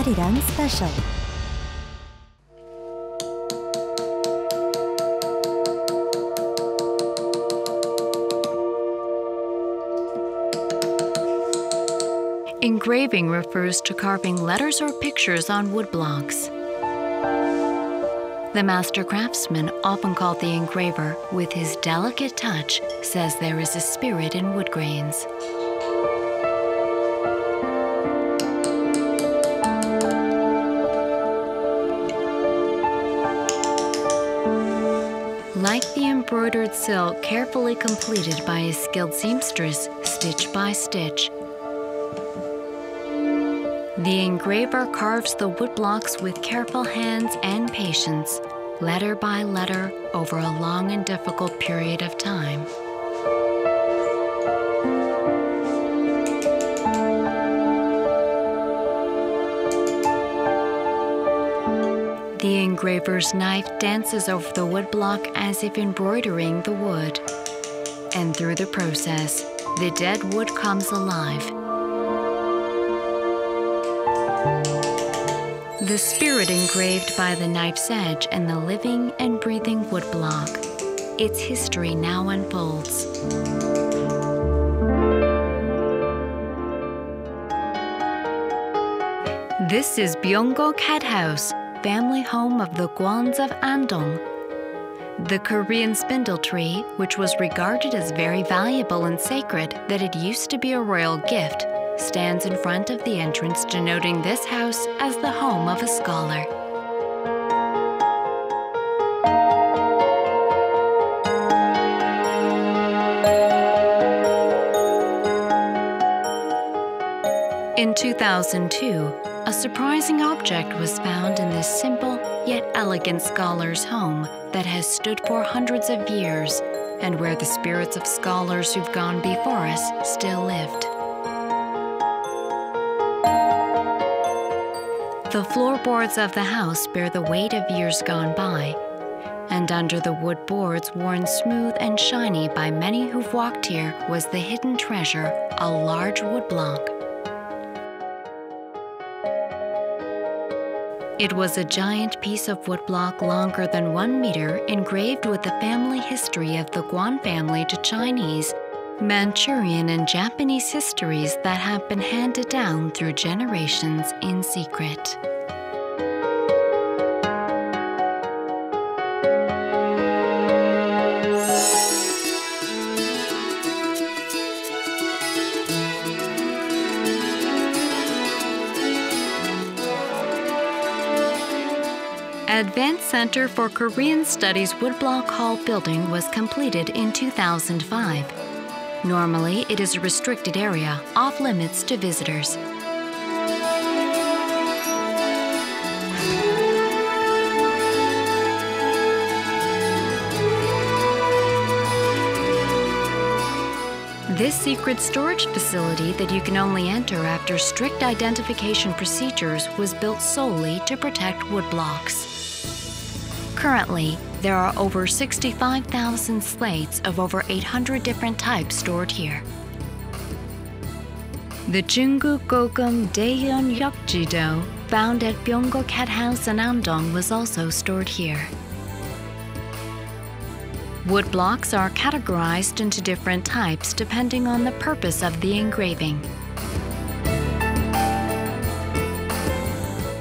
Arirang Special. Engraving refers to carving letters or pictures on woodblocks. The master craftsman, often called the engraver, with his delicate touch, says there is a spirit in wood grains. Like the embroidered silk carefully completed by a skilled seamstress, stitch by stitch, the engraver carves the woodblocks with careful hands and patience, letter by letter, over a long and difficult period of time. The engraver's knife dances over the woodblock as if embroidering the wood. And through the process, the dead wood comes alive. The spirit engraved by the knife's edge and the living and breathing woodblock. Its history now unfolds. This is Byonggo Cat House, family home of the Gwons of Andong. The Korean spindle tree, which was regarded as very valuable and sacred that it used to be a royal gift, stands in front of the entrance, denoting this house as the home of a scholar. In 2002, a surprising object was found in this simple yet elegant scholar's home that has stood for hundreds of years and where the spirits of scholars who've gone before us still lived. The floorboards of the house bear the weight of years gone by, and under the wood boards worn smooth and shiny by many who've walked here was the hidden treasure, a large woodblock. It was a giant piece of woodblock longer than 1 meter, engraved with the family history of the Gwon family to Chinese, Manchurian and Japanese histories that have been handed down through generations in secret. Advanced Center for Korean Studies Woodblock Hall building was completed in 2005. Normally, it is a restricted area, off limits to visitors. This secret storage facility that you can only enter after strict identification procedures was built solely to protect woodblocks. Currently, there are over 65,000 slates of over 800 different types stored here. The Jungu Gogum Daeyeon Yokjido, found at Byonggo Cat House in Andong, was also stored here. Woodblocks are categorized into different types depending on the purpose of the engraving.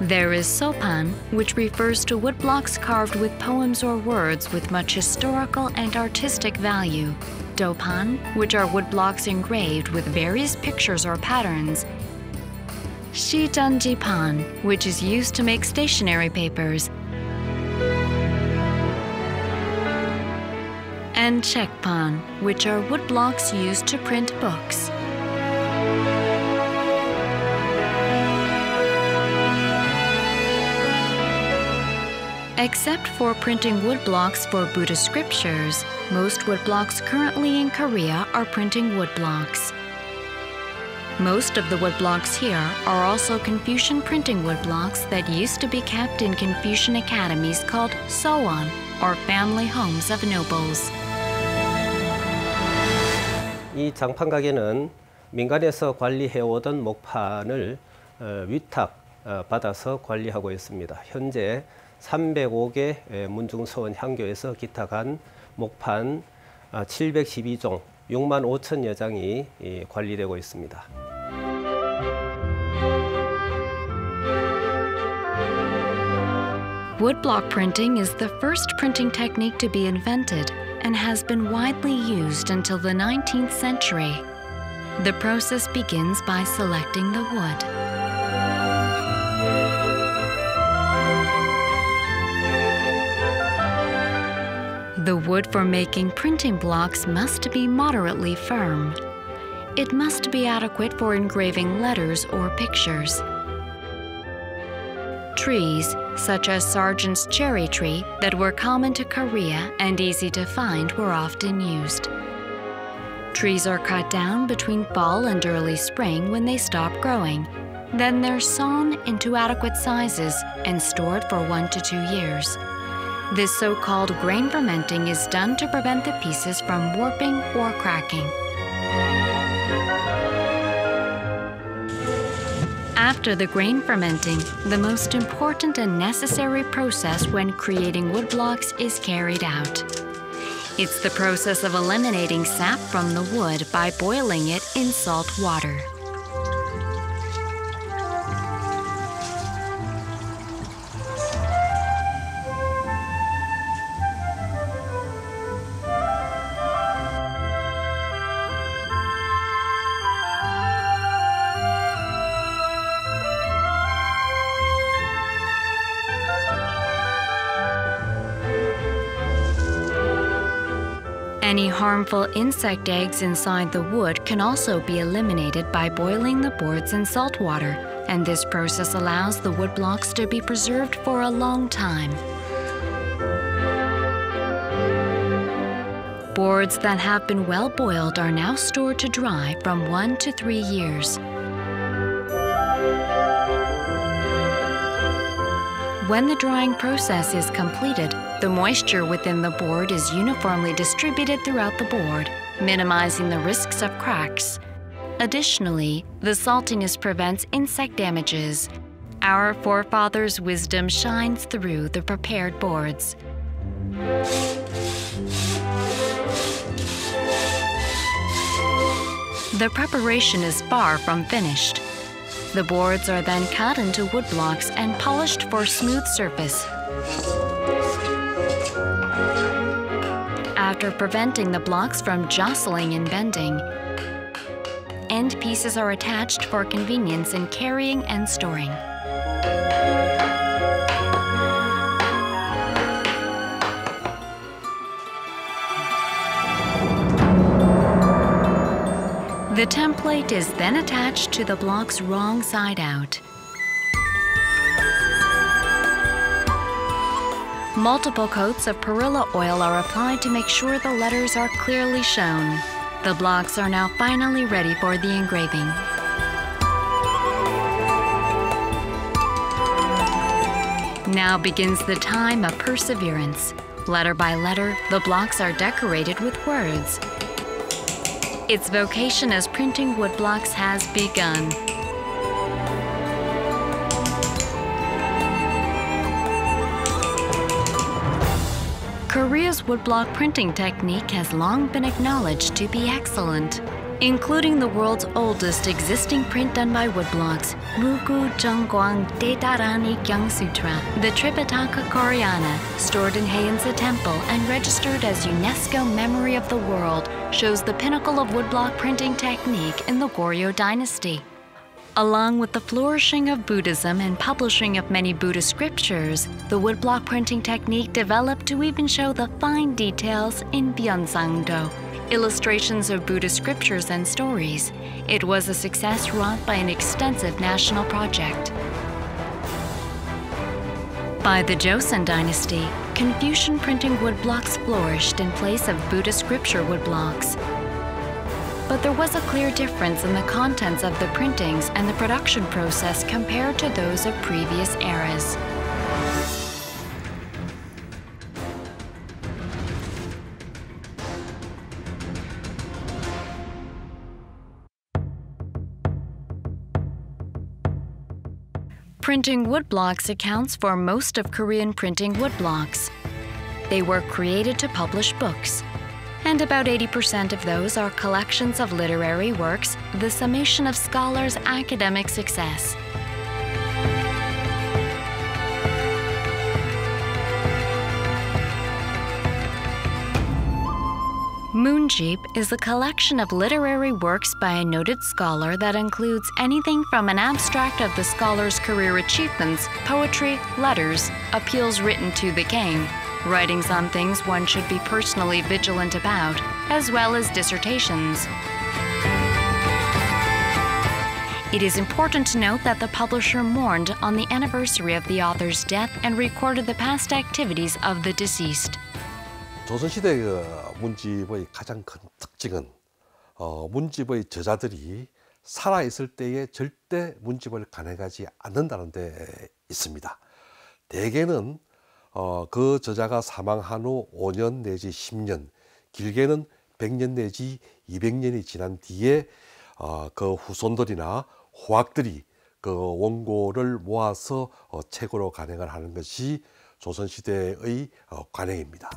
There is sopan, which refers to woodblocks carved with poems or words with much historical and artistic value. Dopan, which are woodblocks engraved with various pictures or patterns. Shidanjipan, which is used to make stationery papers. And 책판, which are woodblocks used to print books. Except for printing woodblocks for Buddhist scriptures, most woodblocks currently in Korea are printing woodblocks. Most of the woodblocks here are also Confucian printing woodblocks that used to be kept in Confucian academies called soon, or family homes of nobles. 이 장판 가게는 민간에서 관리해오던 목판을 위탁 받아서 관리하고 있습니다. 현재 305개 문중서원 향교에서 기탁한 목판 712종 6만 5천여 장이 관리되고 있습니다. Woodblock printing is the first printing technique to be invented and has been widely used until the 19th century. The process begins by selecting the wood. The wood for making printing blocks must be moderately firm. It must be adequate for engraving letters or pictures. Trees, such as Sargent's cherry tree, that were common to Korea and easy to find, were often used. Trees are cut down between fall and early spring when they stop growing. Then they're sawn into adequate sizes and stored for 1 to 2 years. This so-called grain fermenting is done to prevent the pieces from warping or cracking. After the grain fermenting, the most important and necessary process when creating woodblocks is carried out. It's the process of eliminating sap from the wood by boiling it in salt water. Any harmful insect eggs inside the wood can also be eliminated by boiling the boards in salt water, and this process allows the woodblocks to be preserved for a long time. Boards that have been well boiled are now stored to dry from 1 to 3 years. When the drying process is completed, the moisture within the board is uniformly distributed throughout the board, minimizing the risks of cracks. Additionally, the saltiness prevents insect damages. Our forefathers' wisdom shines through the prepared boards. The preparation is far from finished. The boards are then cut into woodblocks and polished for smooth surface. After preventing the blocks from jostling and bending, end pieces are attached for convenience in carrying and storing. The template is then attached to the block's wrong side out. Multiple coats of perilla oil are applied to make sure the letters are clearly shown. The blocks are now finally ready for the engraving. Now begins the time of perseverance. Letter by letter, the blocks are decorated with words. Its vocation as printing woodblocks has begun. Korea's woodblock printing technique has long been acknowledged to be excellent, including the world's oldest existing print done by woodblocks, Mugu Jeonggwang Daedarani Sutra, the Tripitaka Koreana, stored in Haeinsa Temple and registered as UNESCO Memory of the World, shows the pinnacle of woodblock printing technique in the Goryeo Dynasty. Along with the flourishing of Buddhism and publishing of many Buddhist scriptures, the woodblock printing technique developed to even show the fine details in Byeonsangdo, illustrations of Buddhist scriptures and stories. It was a success wrought by an extensive national project. By the Joseon Dynasty, Confucian printing woodblocks flourished in place of Buddhist scripture woodblocks. But there was a clear difference in the contents of the printings and the production process compared to those of previous eras. Printing woodblocks accounts for most of Korean printing woodblocks. They were created to publish books, and about 80% of those are collections of literary works, the summation of scholars' academic success. Moonjeep is a collection of literary works by a noted scholar that includes anything from an abstract of the scholar's career achievements, poetry, letters, appeals written to the king, writings on things one should be personally vigilant about, as well as dissertations. It is important to note that the publisher mourned on the anniversary of the author's death and recorded the past activities of the deceased. 조선시대 문집의 가장 큰 특징은 문집의 저자들이 살아있을 때에 절대 문집을 간행하지 않는다는 데 있습니다. 대개는 그 저자가 사망한 후 5년 내지 10년, 길게는 100년 내지 200년이 지난 뒤에 그 후손들이나 후학들이 그 원고를 모아서 책으로 간행을 하는 것이 조선시대의 관행입니다.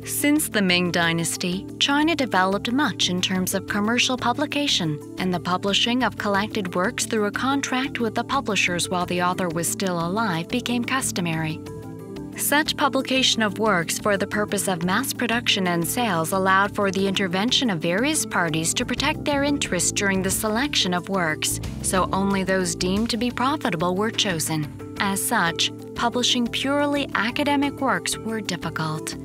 Since the Ming Dynasty, China developed much in terms of commercial publication, and the publishing of collected works through a contract with the publishers while the author was still alive became customary. Such publication of works for the purpose of mass production and sales allowed for the intervention of various parties to protect their interests during the selection of works, so only those deemed to be profitable were chosen. As such, publishing purely academic works were difficult.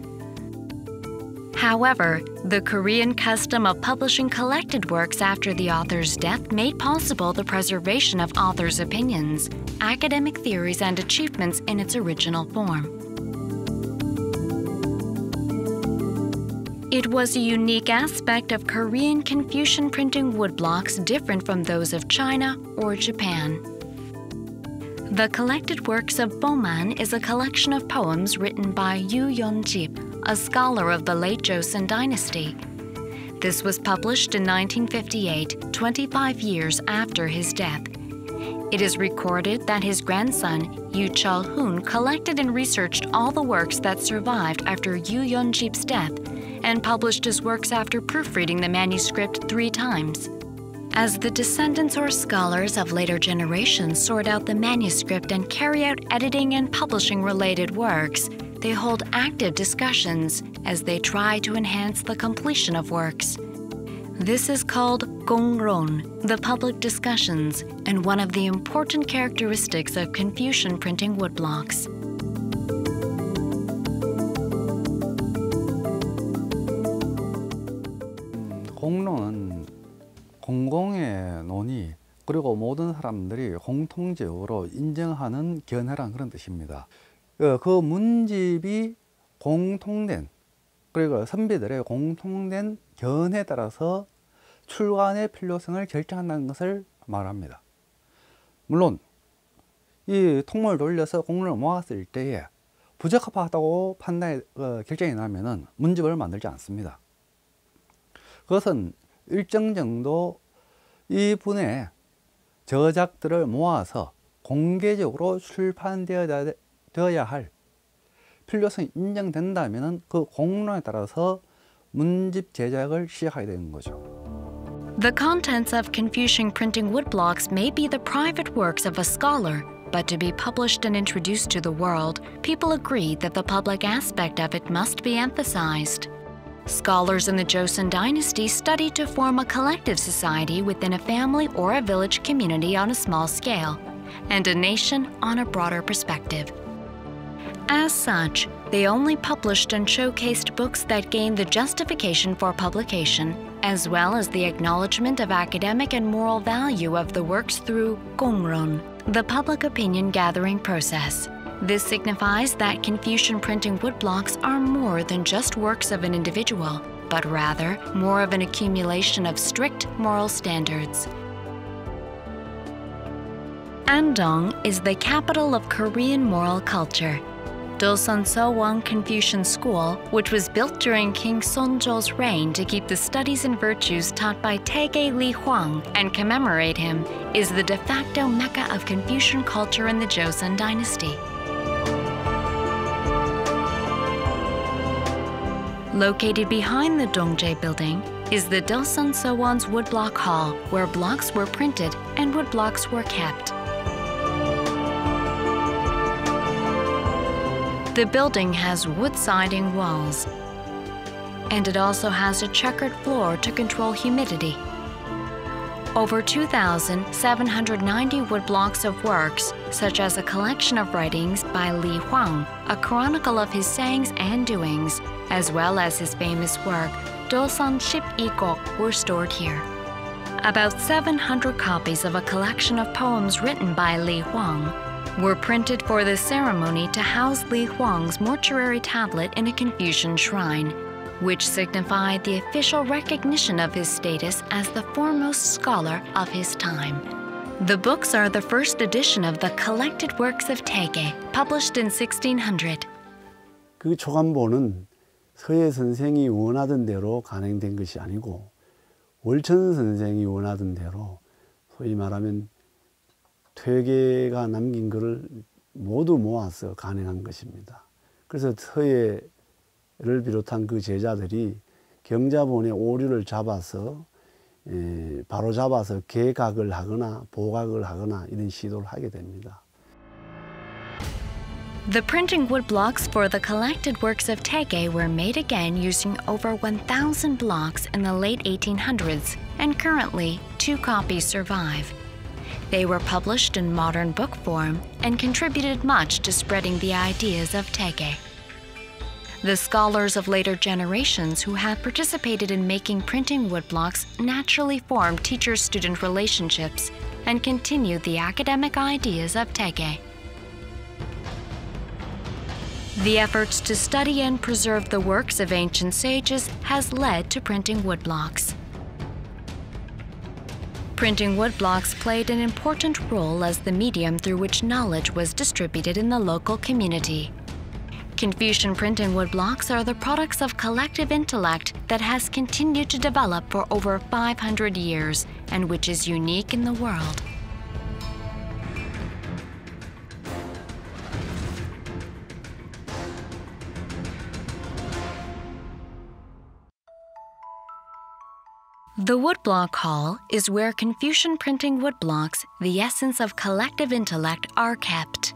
However, the Korean custom of publishing collected works after the author's death made possible the preservation of authors' opinions, academic theories, and achievements in its original form. It was a unique aspect of Korean Confucian printing woodblocks different from those of China or Japan. The collected works of Boman is a collection of poems written by Yu Yeonjip, a scholar of the late Joseon Dynasty. This was published in 1958, 25 years after his death. It is recorded that his grandson, Yu Chul-hoon, collected and researched all the works that survived after Yu Yeonjip's death and published his works after proofreading the manuscript 3 times. As the descendants or scholars of later generations sort out the manuscript and carry out editing and publishing related works, they hold active discussions as they try to enhance the completion of works. This is called gongron, the public discussions, and one of the important characteristics of Confucian printing woodblocks. 공론은 공공의 논의, 그리고 모든 사람들이 공통적으로 인정하는 견해란 그런 뜻입니다. 그 문집이 공통된, 그리고 선비들의 공통된 견해에 따라서 출간의 필요성을 결정한다는 것을 말합니다. 물론 이 통문을 돌려서 공론을 모았을 때에 부적합하다고 결정이 나면은 문집을 만들지 않습니다. 그것은 일정 정도 이분의 저작들을 모아서 공개적으로 출판되어야 할 필요성이 인정된다면 그 공론에 따라서 문집 제작을 시작하게 되는 거죠. The contents of Confucian printing woodblocks may be the private works of a scholar, but to be published and introduced to the world, people agree that the public aspect of it must be emphasized. Scholars in the Joseon Dynasty studied to form a collective society within a family or a village community on a small scale, and a nation on a broader perspective. As such, they only published and showcased books that gained the justification for publication, as well as the acknowledgement of academic and moral value of the works through gongron, the public opinion gathering process. This signifies that Confucian printing woodblocks are more than just works of an individual, but rather more of an accumulation of strict moral standards. Andong is the capital of Korean moral culture. Dosan Sowon Confucian School, which was built during King Seonjo's reign to keep the studies and virtues taught by Taege Li Huang and commemorate him, is the de facto mecca of Confucian culture in the Joseon Dynasty. Located behind the Dongjae building is the Dosan Sowon's Woodblock Hall, where blocks were printed and woodblocks were kept. The building has wood siding walls, and it also has a checkered floor to control humidity. Over 2,790 woodblocks of works, such as a collection of writings by Li Huang, a chronicle of his sayings and doings, as well as his famous work, Dosan 10Ep306, were stored here. About 700 copies of a collection of poems written by Li Huang were printed for the ceremony to house Li Huang's mortuary tablet in a Confucian shrine, which signified the official recognition of his status as the foremost scholar of his time. The books are the first edition of the collected works of Taege, published in 1600. 그 초간본은 서예 선생이 원하던 대로 간행된 것이 아니고 월천 선생이 원하던 대로 소위 말하면 퇴계가 남긴 것을 모두 모아서 간행한 것입니다. 그래서 서예를 비롯한 그 제자들이 경자본의 오류를 잡아서 바로 잡아서 개각을 하거나 보각을 하거나 이런 시도를 하게 됩니다. The printing woodblocks for the collected works of Taege were made again using over 1,000 blocks in the late 1800s, and currently 2 copies survive. They were published in modern book form and contributed much to spreading the ideas of Taege. The scholars of later generations who had participated in making printing woodblocks naturally formed teacher-student relationships and continued the academic ideas of Taege. The efforts to study and preserve the works of ancient sages has led to printing woodblocks. Printing woodblocks played an important role as the medium through which knowledge was distributed in the local community. Confucian printing woodblocks are the products of collective intellect that has continued to develop for over 500 years and which is unique in the world. The Woodblock Hall is where Confucian printing woodblocks, the essence of collective intellect, are kept.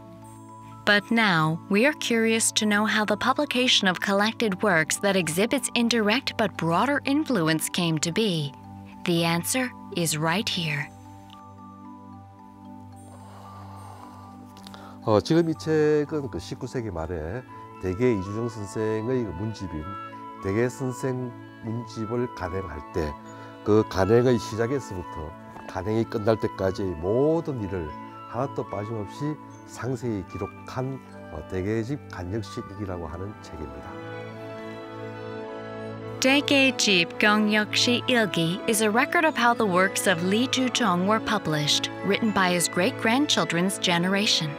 But now, we are curious to know how the publication of collected works that exhibits indirect but broader influence came to be. The answer is right here. 지금 이 책은 그 19세기 말에 대개 이주정 선생의 문집인 대개 선생 문집을 간행할 때 그 간행의 시작에서부터 간행이 끝날 때까지의 모든 일을 하나도 빠짐없이 상세히 기록한 대개집 간역시이라고 하는 책입니다. 대개집 간역시 일기 is a record of how the works of Li Juzhong were published, written by his great-grandchildren's generation.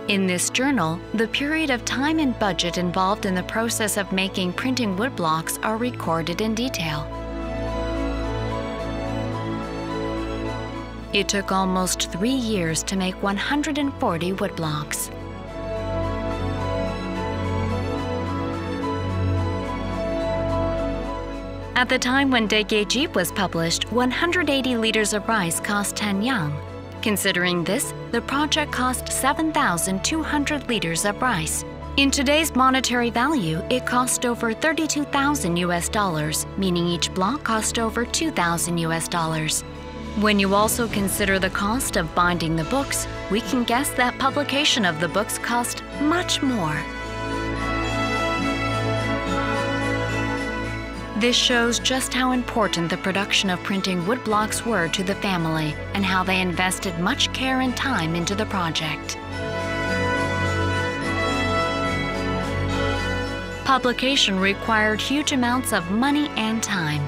In this journal, the period of time and budget involved in the process of making printing woodblocks are recorded in detail. It took almost 3 years to make 140 woodblocks. At the time when Daegyejeep was published, 180 liters of rice cost 10 yang. Considering this, the project cost 7,200 liters of rice. In today's monetary value, it cost over $32,000, meaning each block cost over $2,000. When you also consider the cost of binding the books, we can guess that publication of the books cost much more. This shows just how important the production of printing woodblocks were to the family and how they invested much care and time into the project. Publication required huge amounts of money and time,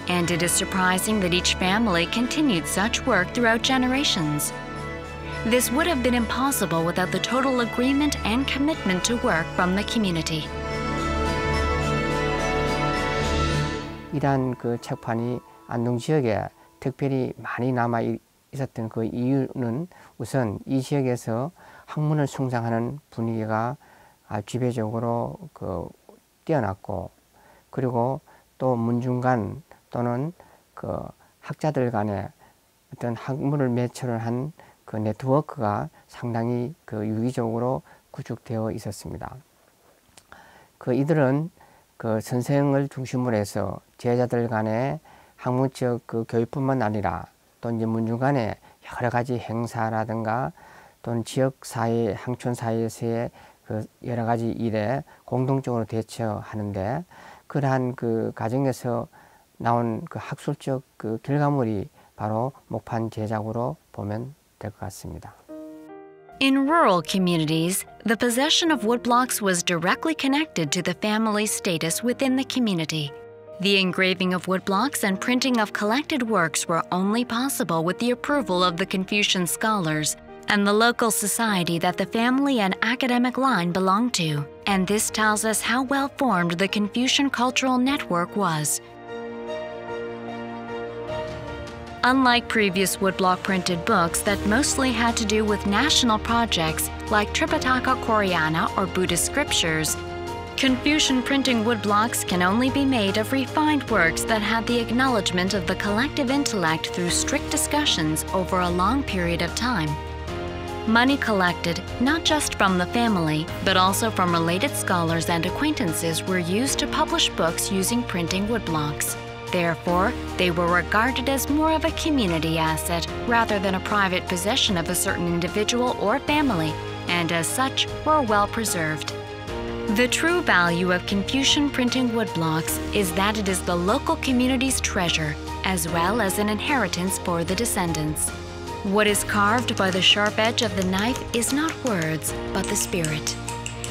and it is surprising that each family continued such work throughout generations. This would have been impossible without the total agreement and commitment to work from the community. 이러한 그 책판이 안동 지역에 특별히 많이 남아 있었던 그 이유는 우선 이 지역에서 학문을 숭상하는 분위기가 지배적으로 뛰어났고, 그리고 또 문중간 또는 그 학자들 간에 어떤 학문을 매체로 한 그 네트워크가 상당히 유기적으로 구축되어 있었습니다. 이들은 선생을 중심으로 해서 제자들 간의 학문적 교육뿐만 아니라 또 이제 문중 간의 여러 가지 행사라든가 또는 지역 사회, 항촌 사회에서의 여러 가지 일에 공동적으로 대처하는데, 그러한 과정에서 나온 학술적 결과물이 바로 목판 제작으로 보면 될 것 같습니다. In rural communities, the possession of woodblocks was directly connected to the family status within the community. The engraving of woodblocks and printing of collected works were only possible with the approval of the Confucian scholars and the local society that the family and academic line belonged to. And this tells us how well formed the Confucian cultural network was. Unlike previous woodblock printed books that mostly had to do with national projects like Tripitaka Koreana or Buddhist scriptures, Confucian printing woodblocks can only be made of refined works that had the acknowledgement of the collective intellect through strict discussions over a long period of time. Money collected not just from the family, but also from related scholars and acquaintances were used to publish books using printing woodblocks. Therefore, they were regarded as more of a community asset rather than a private possession of a certain individual or family, and as such were well preserved. The true value of Confucian printing woodblocks is that it is the local community's treasure, as well as an inheritance for the descendants. What is carved by the sharp edge of the knife is not words, but the spirit.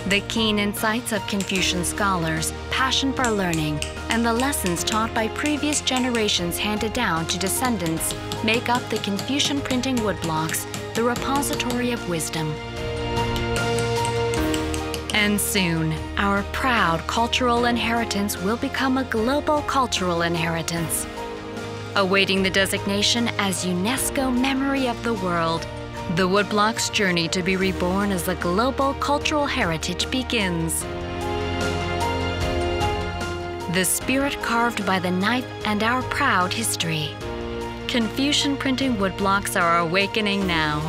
The keen insights of Confucian scholars, passion for learning, and the lessons taught by previous generations handed down to descendants make up the Confucian printing woodblocks, the repository of wisdom. And soon, our proud cultural inheritance will become a global cultural inheritance. Awaiting the designation as UNESCO Memory of the World, the woodblock's journey to be reborn as a global cultural heritage begins. The spirit carved by the knife and our proud history. Confucian printing woodblocks are awakening now.